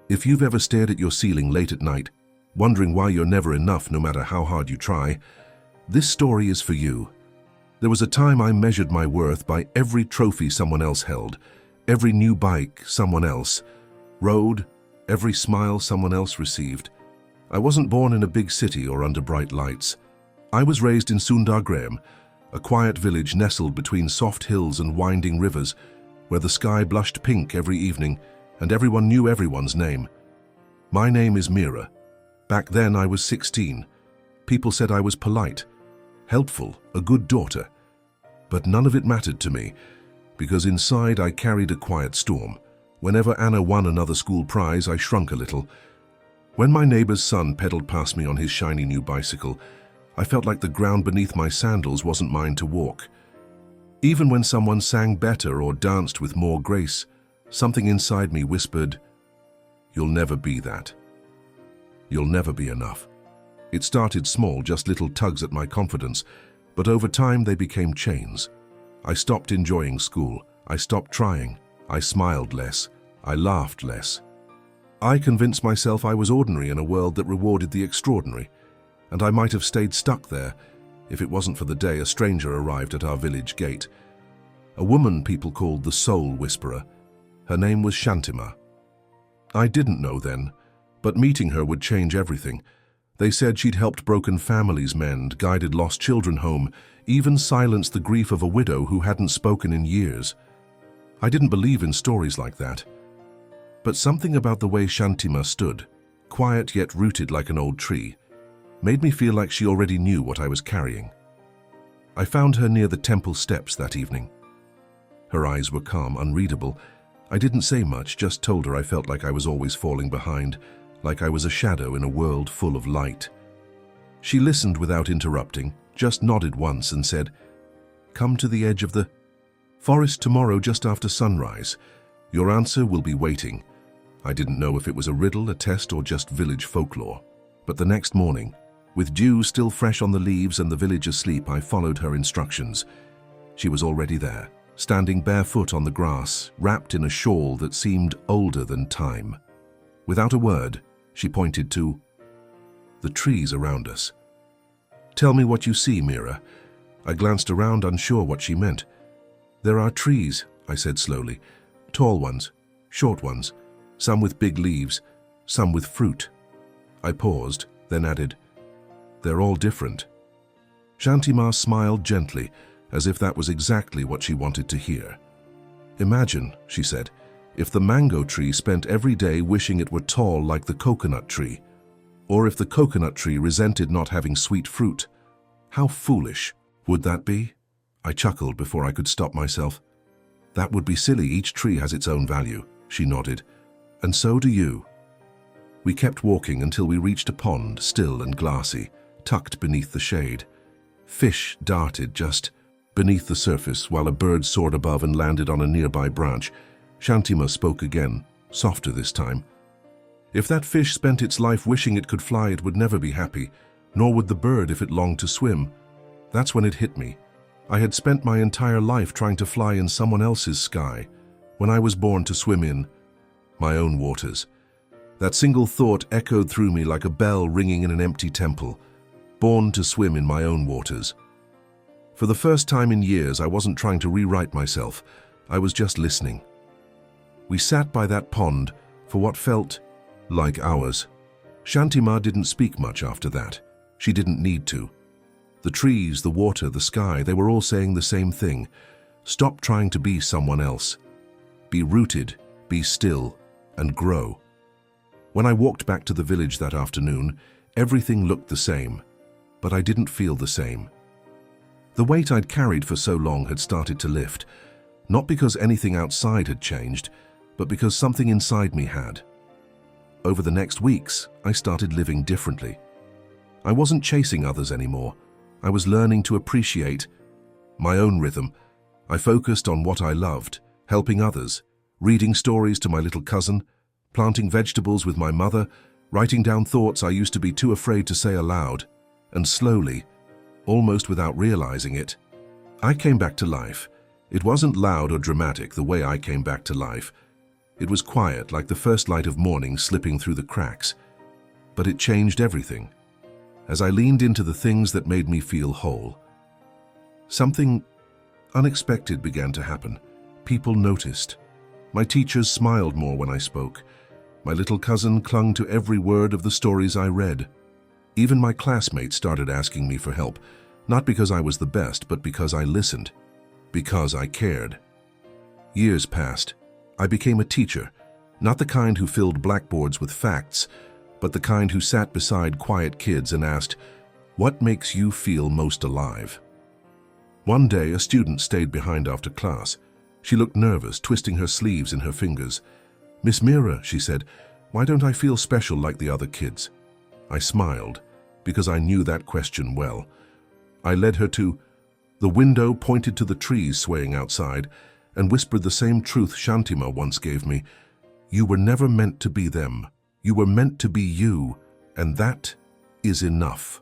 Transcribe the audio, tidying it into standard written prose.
If you've ever stared at your ceiling late at night, wondering why you're never enough no matter how hard you try, this story is for you. There was a time I measured my worth by every trophy someone else held, every new bike someone else rode, every smile someone else received. I wasn't born in a big city or under bright lights. I was raised in Sundargram, a quiet village nestled between soft hills and winding rivers, where the sky blushed pink every evening and everyone knew everyone's name. My name is Mira. Back then I was 16. People said I was polite, helpful, a good daughter. But none of it mattered to me, because inside I carried a quiet storm. Whenever Anna won another school prize, I shrunk a little. When my neighbor's son pedaled past me on his shiny new bicycle, I felt like the ground beneath my sandals wasn't mine to walk. Even when someone sang better or danced with more grace, something inside me whispered, "You'll never be that. You'll never be enough." It started small, just little tugs at my confidence, but over time they became chains. I stopped enjoying school. I stopped trying. I smiled less. I laughed less. I convinced myself I was ordinary in a world that rewarded the extraordinary, and I might have stayed stuck there if it wasn't for the day a stranger arrived at our village gate. A woman people called the Soul Whisperer. Her name was Shantima. I didn't know then, but meeting her would change everything. They said she'd helped broken families mend, guided lost children home, even silenced the grief of a widow who hadn't spoken in years. I didn't believe in stories like that. But something about the way Shantima stood, quiet yet rooted like an old tree, made me feel like she already knew what I was carrying. I found her near the temple steps that evening. Her eyes were calm, unreadable. I didn't say much, just told her I felt like I was always falling behind, like I was a shadow in a world full of light. She listened without interrupting, just nodded once and said, "Come to the edge of the forest tomorrow just after sunrise. Your answer will be waiting." I didn't know if it was a riddle, a test, or just village folklore. But the next morning, with dew still fresh on the leaves and the village asleep, I followed her instructions. She was already there, standing barefoot on the grass, wrapped in a shawl that seemed older than time. Without a word, she pointed to the trees around us. "Tell me what you see, Mira." I glanced around, unsure what she meant. "There are trees," I said slowly. "Tall ones, short ones, some with big leaves, some with fruit." I paused, then added, "They're all different." Shantima smiled gently, as if that was exactly what she wanted to hear. "Imagine," she said, "if the mango tree spent every day wishing it were tall like the coconut tree, or if the coconut tree resented not having sweet fruit. How foolish would that be?" I chuckled before I could stop myself. "That would be silly. Each tree has its own value," she nodded. "And so do you." We kept walking until we reached a pond, still and glassy, tucked beneath the shade. Fish darted just beneath the surface while a bird soared above and landed on a nearby branch. Shantima spoke again, softer this time. "If that fish spent its life wishing it could fly, it would never be happy, nor would the bird if it longed to swim." That's when it hit me. I had spent my entire life trying to fly in someone else's sky, when I was born to swim in my own waters. That single thought echoed through me like a bell ringing in an empty temple. Born to swim in my own waters. For the first time in years, I wasn't trying to rewrite myself. I was just listening. We sat by that pond for what felt like hours. Shantima didn't speak much after that. She didn't need to. The trees, the water, the sky, they were all saying the same thing. Stop trying to be someone else. Be rooted, be still, and grow. When I walked back to the village that afternoon, everything looked the same, but I didn't feel the same. The weight I'd carried for so long had started to lift, not because anything outside had changed, but because something inside me had. Over the next weeks, I started living differently. I wasn't chasing others anymore. I was learning to appreciate my own rhythm. I focused on what I loved, helping others, reading stories to my little cousin, planting vegetables with my mother, writing down thoughts I used to be too afraid to say aloud. And slowly, almost without realizing it, I came back to life. It wasn't loud or dramatic the way I came back to life. It was quiet, like the first light of morning slipping through the cracks. But it changed everything. As I leaned into the things that made me feel whole, something unexpected began to happen. People noticed. My teachers smiled more when I spoke. My little cousin clung to every word of the stories I read. Even my classmates started asking me for help, not because I was the best, but because I listened, because I cared. Years passed. I became a teacher, not the kind who filled blackboards with facts, but the kind who sat beside quiet kids and asked, "What makes you feel most alive?" One day, a student stayed behind after class. She looked nervous, twisting her sleeves in her fingers. "Miss Mira," she said, "why don't I feel special like the other kids?" I smiled, because I knew that question well. I led her to the window, pointed to the trees swaying outside, and whispered the same truth Shantima once gave me. "You were never meant to be them. You were meant to be you, and that is enough."